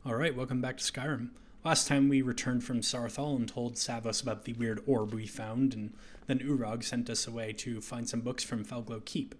Alright, welcome back to Skyrim. Last time we returned from Saarthal and told Savos about the weird orb we found, and then Urog sent us away to find some books from Felglow Keep.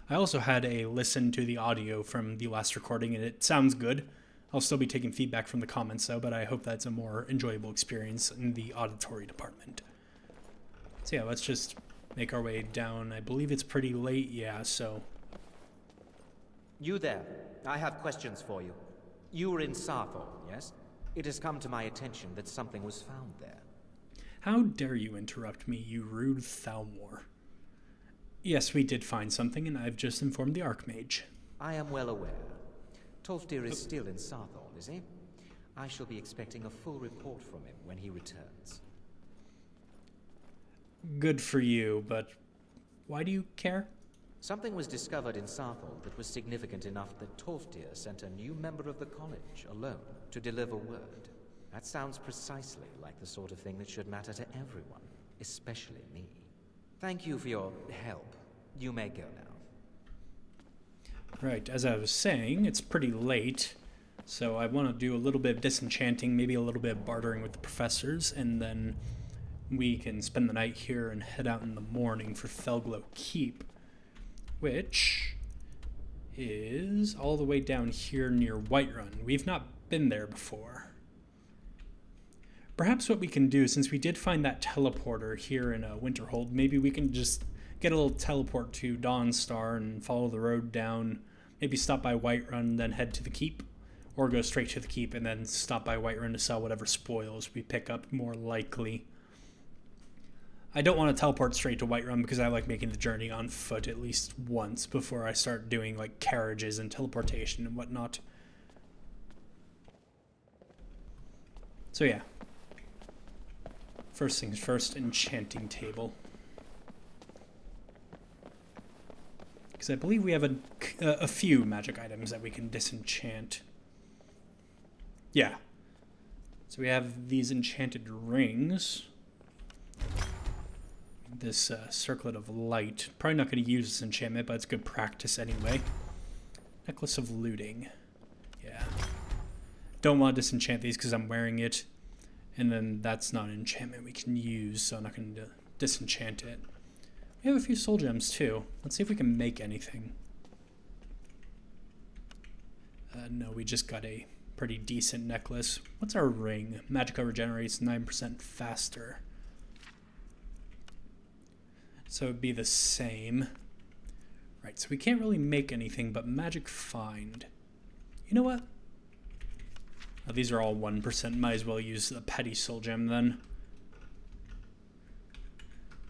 I also had a listen to the audio from the last recording, and it sounds good. I'll still be taking feedback from the comments though, but I hope that's a more enjoyable experience in the auditory department. So yeah, let's just make our way down. I believe it's pretty late, yeah, so... You there. I have questions for you. You were in Saarthal, yes? It has come to my attention that something was found there. How dare you interrupt me, you rude Thalmor. Yes, we did find something, and I've just informed the Archmage. I am well aware. Tolfdir is still in Saarthal, is he? I shall be expecting a full report from him when he returns. Good for you, but why do you care? Something was discovered in Saarthal that was significant enough that Tolfdir sent a new member of the college alone to deliver word. That sounds precisely like the sort of thing that should matter to everyone, especially me. Thank you for your help. You may go now. Right, as I was saying, it's pretty late, so I want to do a little bit of disenchanting, maybe a little bit of bartering with the professors, and then we can spend the night here and head out in the morning for Felglow Keep, which is all the way down here near Whiterun. We've not been there before. Perhaps what we can do, since we did find that teleporter here in Winterhold, maybe we can just get a little teleport to Dawnstar and follow the road down, maybe stop by Whiterun, then head to the keep, or go straight to the keep and then stop by Whiterun to sell whatever spoils we pick up more likely. I don't want to teleport straight to Whiterun because I like making the journey on foot at least once before I start doing like carriages and teleportation and whatnot. So yeah. First things first, enchanting table. Because I believe we have a few magic items that we can disenchant. Yeah. So we have these enchanted rings. This circlet of light. Probably not going to use this enchantment, but it's good practice anyway. Necklace of looting. Yeah. Don't want to disenchant these because I'm wearing it. And then that's not an enchantment we can use, so I'm not going to disenchant it. We have a few soul gems too. Let's see if we can make anything. No, we just got a pretty decent necklace. What's our ring? Magicka regenerates 9% faster. So it'd be the same. Right, so we can't really make anything but magic find. You know what? Oh, these are all 1%. Might as well use the petty soul gem then.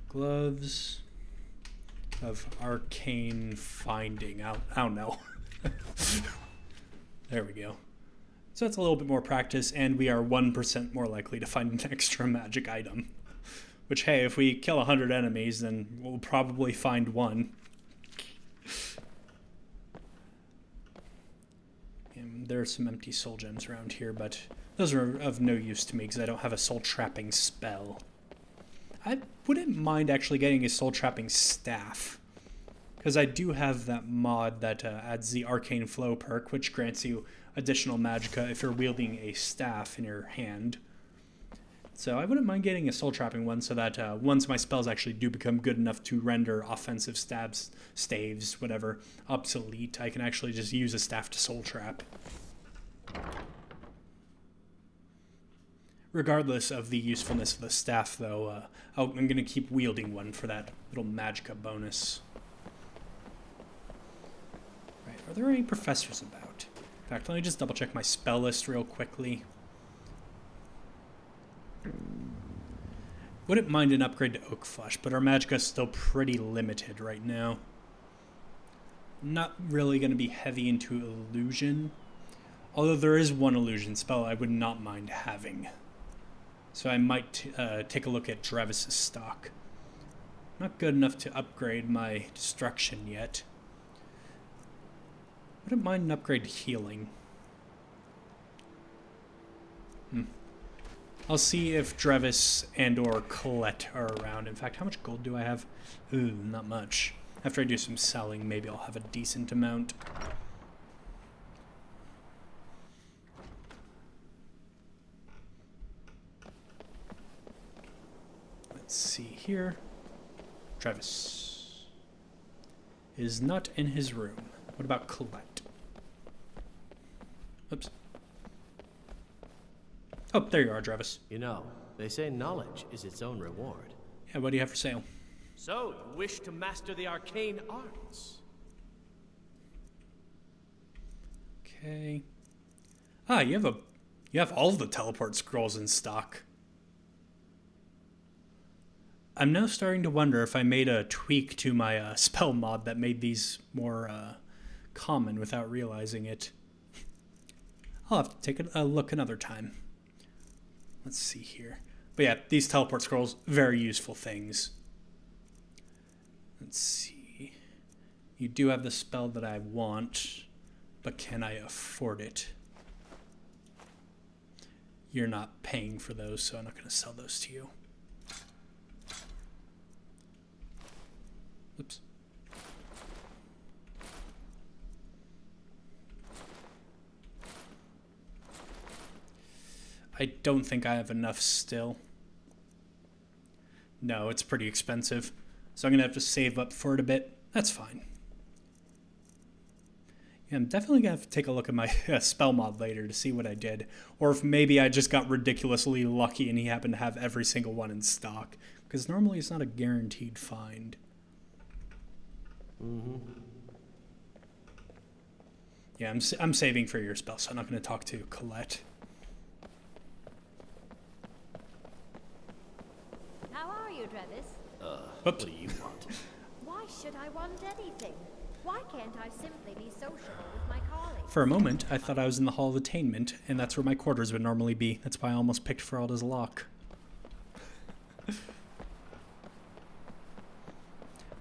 Gloves of arcane finding. I don't know. There we go. So that's a little bit more practice, and we are 1% more likely to find an extra magic item. Which, hey, if we kill 100 enemies, then we'll probably find one. And there are some empty soul gems around here, but those are of no use to me because I don't have a soul trapping spell. I wouldn't mind actually getting a soul trapping staff, because I do have that mod that adds the arcane flow perk, which grants you additional magicka if you're wielding a staff in your hand. So I wouldn't mind getting a soul trapping one so that once my spells actually do become good enough to render offensive stabs, staves, whatever, obsolete, I can actually just use a staff to soul trap. Regardless of the usefulness of the staff, though, I'm going to keep wielding one for that little magicka bonus. Right, are there any professors about? In fact, let me just double check my spell list real quickly. Wouldn't mind an upgrade to Oak Flesh, but our magicka is still pretty limited right now. Not really going to be heavy into illusion, although there is one illusion spell I would not mind having. So I might take a look at Dravis' stock. Not good enough to upgrade my destruction yet. Wouldn't mind an upgrade to healing. I'll see if Drevis and or Colette are around. In fact, how much gold do I have? Ooh, not much. After I do some selling, maybe I'll have a decent amount. Let's see here. Travis is not in his room. What about Colette? Oops. Oh, there you are, Travis. You know, they say knowledge is its own reward. Yeah, what do you have for sale? So, you wish to master the arcane arts? Okay. Ah, you have all the teleport scrolls in stock. I'm now starting to wonder if I made a tweak to my spell mod that made these more common without realizing it. I'll have to take a look another time. Let's see here. But yeah, these teleport scrolls, very useful things. Let's see. You do have the spell that I want, but can I afford it? You're not paying for those, so I'm not going to sell those to you. Oops. I don't think I have enough still. No, it's pretty expensive. So I'm going to have to save up for it a bit. That's fine. Yeah, I'm definitely going to have to take a look at my spell mod later to see what I did. Or if maybe I just got ridiculously lucky and he happened to have every single one in stock. Because normally it's not a guaranteed find. Yeah, I'm saving for your spell, so I'm not going to talk to Colette. How are you, Travis? What do you want? Why should I want anything? Why can't I simply be sociable with my colleagues? For a moment, I thought I was in the Hall of Attainment, and that's where my quarters would normally be. That's why I almost picked Feralda's Lock.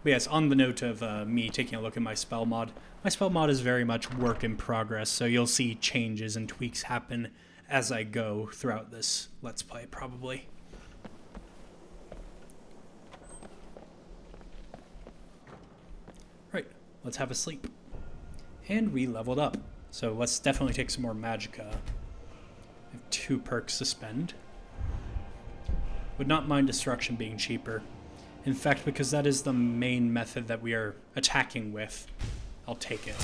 But yes, on the note of me taking a look at my spell mod is very much work in progress, so you'll see changes and tweaks happen as I go throughout this Let's Play, probably. Right, let's have a sleep. And we leveled up, so let's definitely take some more magicka. I have 2 perks to spend. Would not mind destruction being cheaper. In fact, because that is the main method that we are attacking with, I'll take it.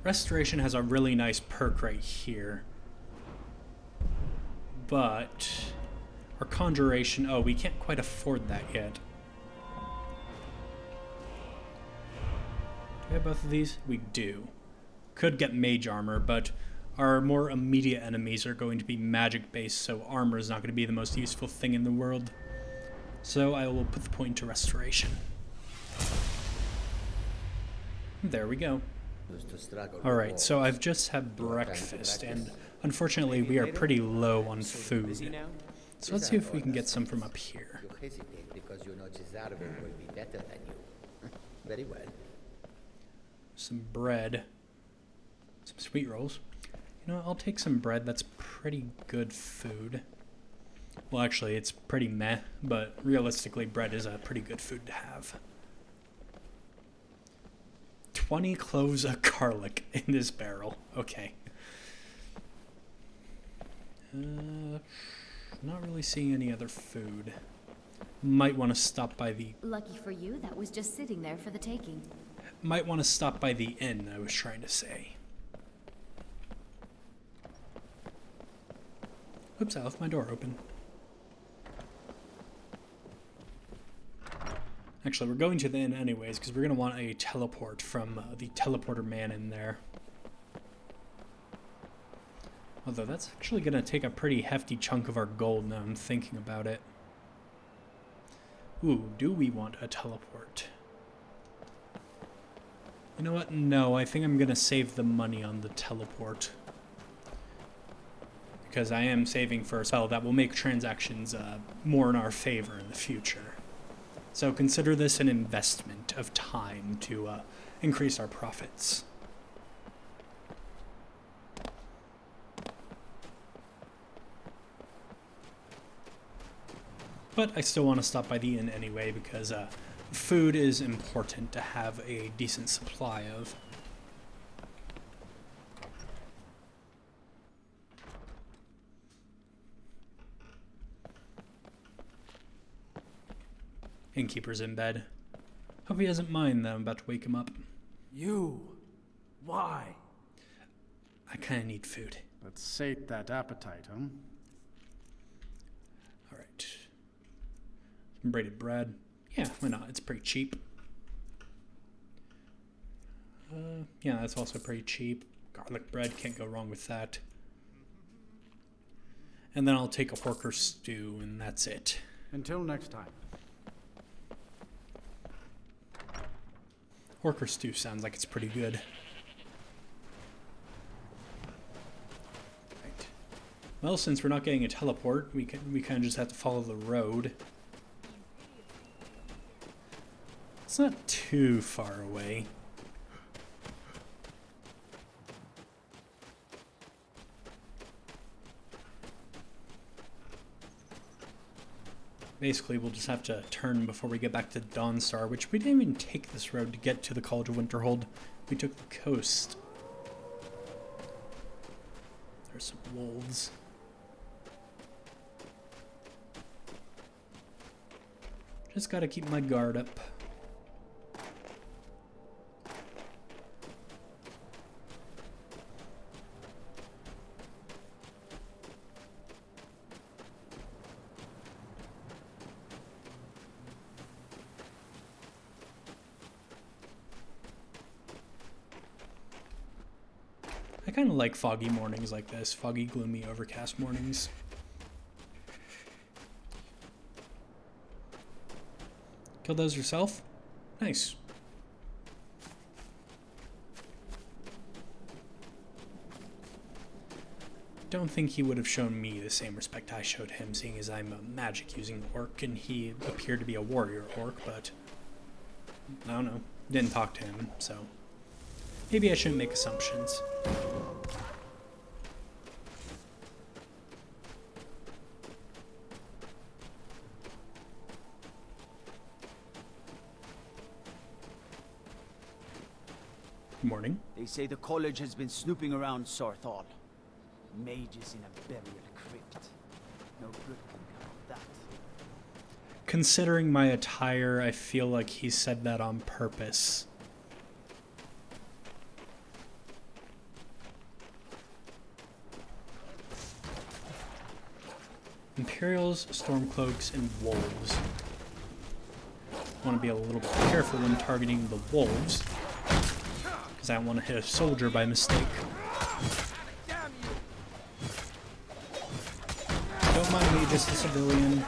Restoration has a really nice perk right here. But our conjuration, oh, we can't quite afford that yet. Do we have both of these? We do. Could get mage armor, but our more immediate enemies are going to be magic-based, so armor is not going to be the most useful thing in the world. So I will put the point to restoration. There we go. Alright, so I've just had breakfast, and unfortunately we are pretty low on food. So let's see if we can get some from up here. You hesitate because you know Cesare will be better than you. Very well. Some bread. Some sweet rolls. You know what, I'll take some bread. That's pretty good food. Well, actually, it's pretty meh, but realistically, bread is a pretty good food to have. 20 cloves of garlic in this barrel. Okay. Not really seeing any other food. Might want to stop by the... Lucky for you, that was just sitting there for the taking. Might want to stop by the inn, I was trying to say. Oops, I left my door open. Actually, we're going to the inn anyways, because we're going to want a teleport from the teleporter man in there. Although that's actually going to take a pretty hefty chunk of our gold now I'm thinking about it. Ooh, do we want a teleport? You know what? No, I think I'm going to save the money on the teleport. Because I am saving for a spell that will make transactions more in our favor in the future. So consider this an investment of time to increase our profits. But I still want to stop by the inn anyway because food is important to have a decent supply of. Innkeeper's in bed. Hope he doesn't mind that I'm about to wake him up. You? Why? I kinda need food. Let's sate that appetite, huh? Alright. Some braided bread. Yeah, why not? It's pretty cheap. Yeah, that's also pretty cheap. Garlic bread, can't go wrong with that. And then I'll take a porker stew, and that's it. Until next time. Porker stew sounds like it's pretty good. Right. Well, since we're not getting a teleport, we kind of just have to follow the road. It's not too far away. Basically, we'll just have to turn before we get back to Dawnstar, which we didn't even take this road to get to the College of Winterhold. We took the coast. There's some wolves. Just gotta keep my guard up. I kind of like foggy mornings like this. Foggy, gloomy, overcast mornings. Kill those yourself? Nice. Don't think he would have shown me the same respect I showed him, seeing as I'm a magic-using orc and he appeared to be a warrior orc, but I don't know. Didn't talk to him, so maybe I shouldn't make assumptions. Morning. They say the college has been snooping around Sarthal. Mages in a burial crypt. No good can come of that. Considering my attire, I feel like he said that on purpose. Imperials, Stormcloaks, and Wolves. Want to be a little bit careful when targeting the Wolves, because I don't want to hit a soldier by mistake. Don't mind me, just a civilian.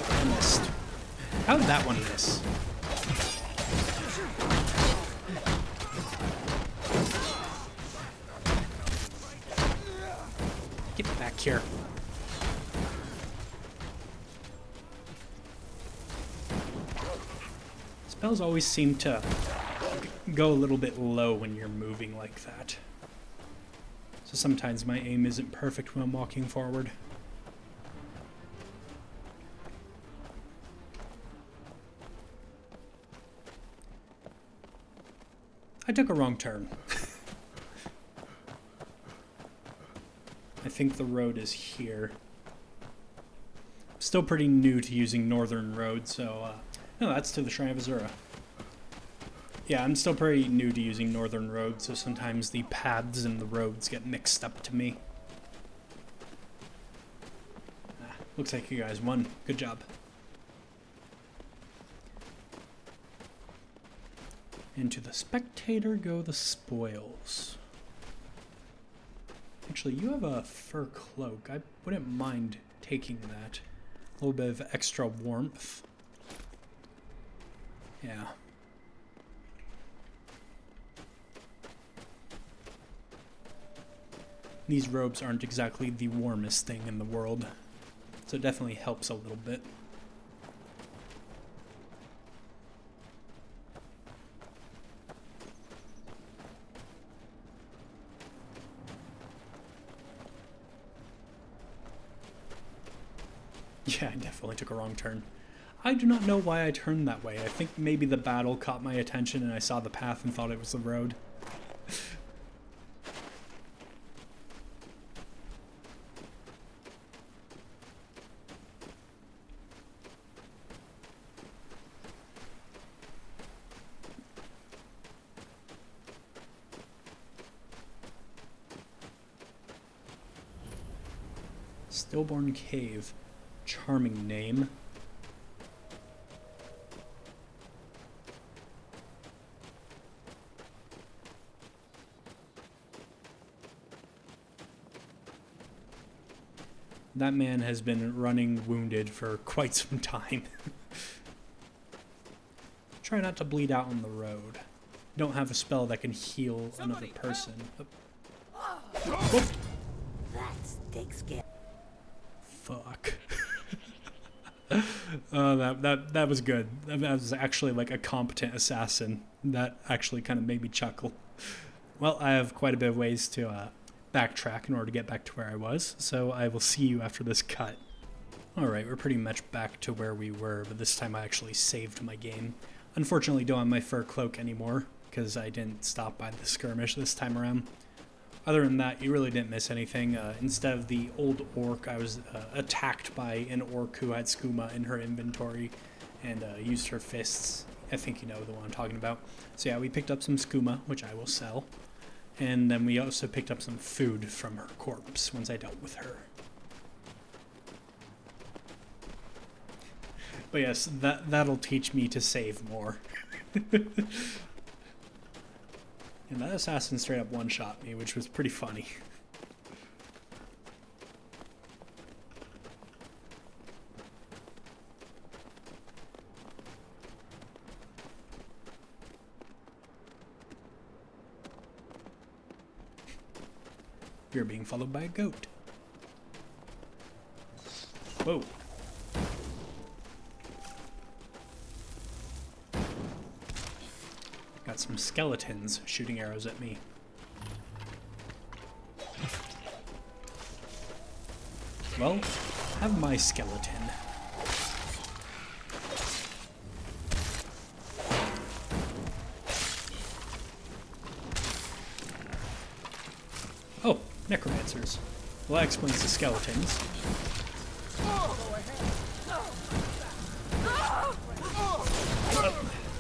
I missed. How did that one miss? Get back here. Spells always seem to go a little bit low when you're moving like that. So sometimes my aim isn't perfect when I'm walking forward. I took a wrong turn. I think the road is here. I'm still pretty new to using Northern Road, so no, that's to the Shrine of Azura. Yeah, I'm still pretty new to using Northern Road, so sometimes the paths and the roads get mixed up to me. Looks like you guys won. Good job. Into the Spectator go the spoils. Actually, you have a fur cloak. I wouldn't mind taking that. A little bit of extra warmth. Yeah. These robes aren't exactly the warmest thing in the world, so it definitely helps a little bit. Yeah, I definitely took a wrong turn. I do not know why I turned that way. I think maybe the battle caught my attention and I saw the path and thought it was the road. Stillborn Cave. Charming name. That man has been running wounded for quite some time. Try not to bleed out on the road. Don't have a spell that can heal another person. Whoop. That scared. Fuck. That was good. That was actually like a competent assassin. That actually kind of made me chuckle. Well, I have quite a bit of ways to backtrack in order to get back to where I was, so I will see you after this cut. Alright, we're pretty much back to where we were, but this time I actually saved my game. Unfortunately, don't have my fur cloak anymore, because I didn't stop by the skirmish this time around. Other than that, you really didn't miss anything. Instead of the old orc, I was attacked by an orc who had skooma in her inventory and used her fists. I think you know the one I'm talking about. So yeah, we picked up some skooma, which I will sell. And then we also picked up some food from her corpse once I dealt with her. But yes, that'll teach me to save more. And that assassin straight up one-shot me, which was pretty funny. You're being followed by a goat. Whoa. Got some skeletons shooting arrows at me. Well, have my skeleton. Oh, necromancers. Well, that explains the skeletons.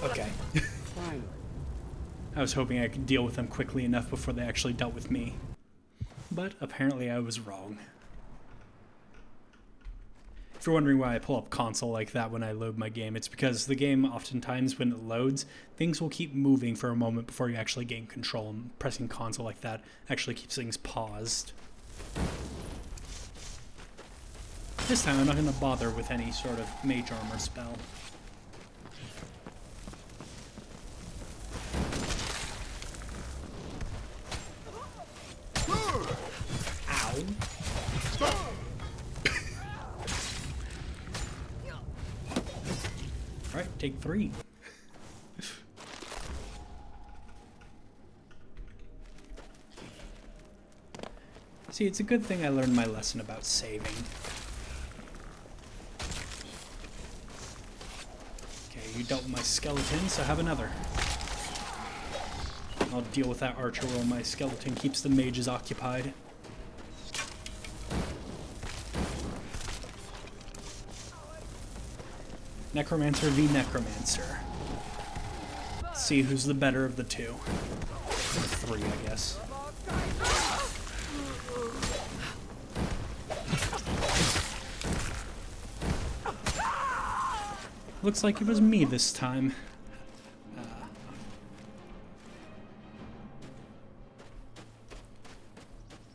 Okay. I was hoping I could deal with them quickly enough before they actually dealt with me. But apparently I was wrong. If you're wondering why I pull up console like that when I load my game, it's because the game oftentimes when it loads, things will keep moving for a moment before you actually gain control, and pressing console like that actually keeps things paused. This time I'm not going to bother with any sort of mage armor spell. Ow. Alright, take 3. See, it's a good thing I learned my lesson about saving. Okay, you dealt with my skeleton, so have another. I'll deal with that archer while my skeleton keeps the mages occupied. Necromancer v Necromancer. See who's the better of the two. 3, I guess. Looks like it was me this time.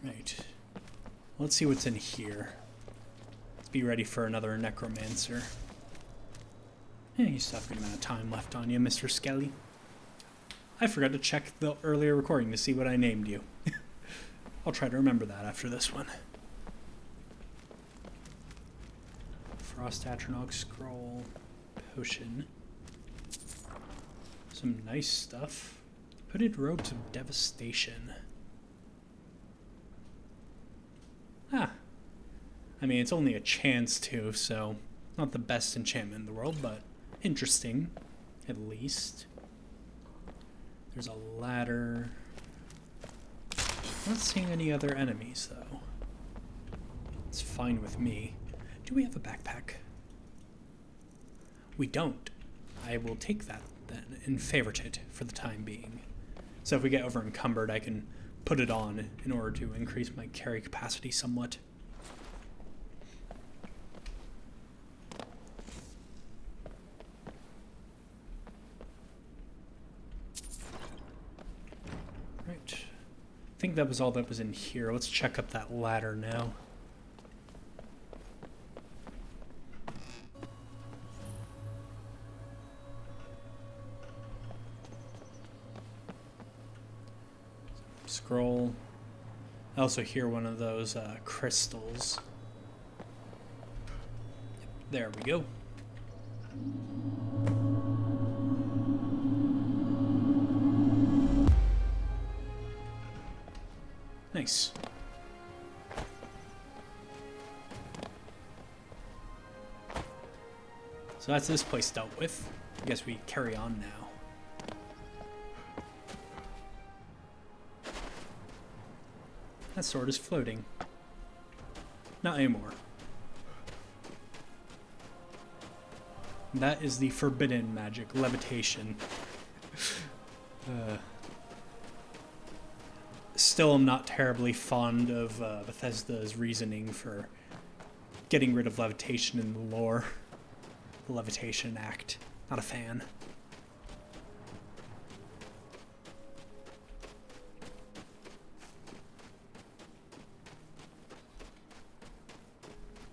Right. Let's see what's in here. Let's be ready for another necromancer. Yeah, you still have a good amount of time left on you, Mr. Skelly. I forgot to check the earlier recording to see what I named you. I'll try to remember that after this one. Frost Atronog Scroll. Potion. Some nice stuff. Hooded Robes of Devastation. Ah. I mean, it's only a chance to, so Not the best enchantment in the world, but interesting, at least. There's a ladder. Not seeing any other enemies, though. It's fine with me. Do we have a backpack? We don't. I will take that, then, and favorite it for the time being. So if we get over encumbered, I can put it on in order to increase my carry capacity somewhat. Right. I think that was all that was in here. Let's check up that ladder now. Scroll. I also hear one of those crystals. There we go. Nice. So that's this place dealt with. I guess we carry on now. That sword is floating. Not anymore. That is the forbidden magic, levitation. Still am not terribly fond of Bethesda's reasoning for getting rid of levitation in the lore. The Levitation Act. Not a fan.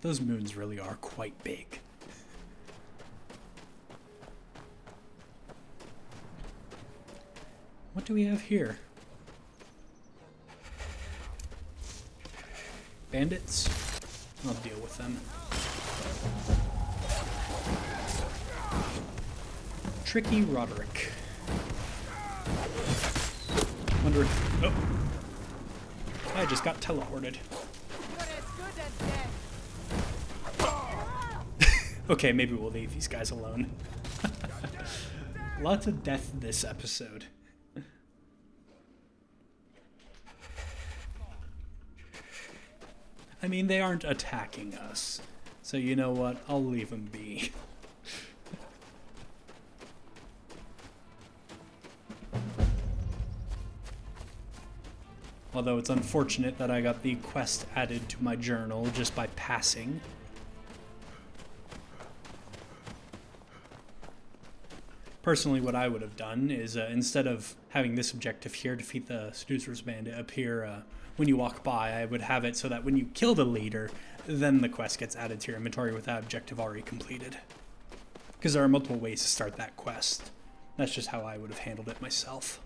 Those moons really are quite big. What do we have here? Bandits? I'll deal with them. Tricky Roderick. Wonder if... Oh! I just got teleported. Okay, maybe we'll leave these guys alone. Lots of death this episode. I mean, they aren't attacking us. So you know what? I'll leave them be. Although it's unfortunate that I got the quest added to my journal just by passing. Personally, what I would have done is instead of having this objective here, defeat the Seducer's Bandit, appear when you walk by, I would have it so that when you kill the leader, then the quest gets added to your inventory with that objective already completed. Because there are multiple ways to start that quest. That's just how I would have handled it myself.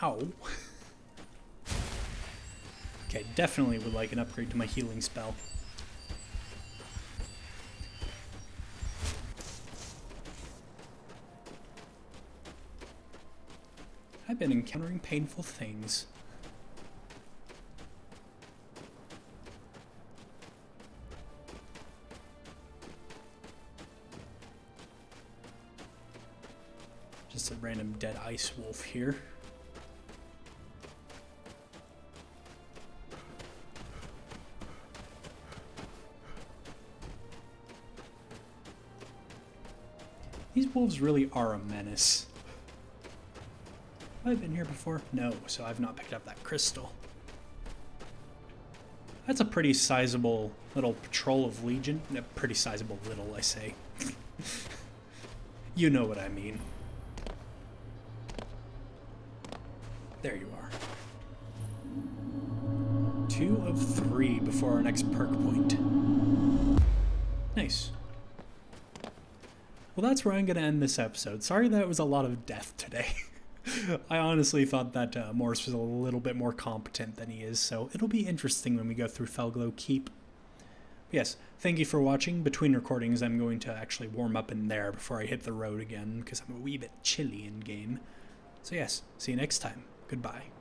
Ow. Okay, definitely would like an upgrade to my healing spell. I've been encountering painful things. Just a random dead ice wolf here. These wolves really are a menace. Have I been here before? No, so I've not picked up that crystal. That's a pretty sizable little patrol of Legion. Pretty sizable little, I say. You know what I mean. There you are. 2 of 3 before our next perk point. Nice. Well, that's where I'm going to end this episode. Sorry that it was a lot of death today. I honestly thought that Morris was a little bit more competent than he is, so it'll be interesting when we go through Felglow Keep. But yes, thank you for watching. Between recordings, I'm going to actually warm up in there before I hit the road again, because I'm a wee bit chilly in game. So yes, see you next time. Goodbye.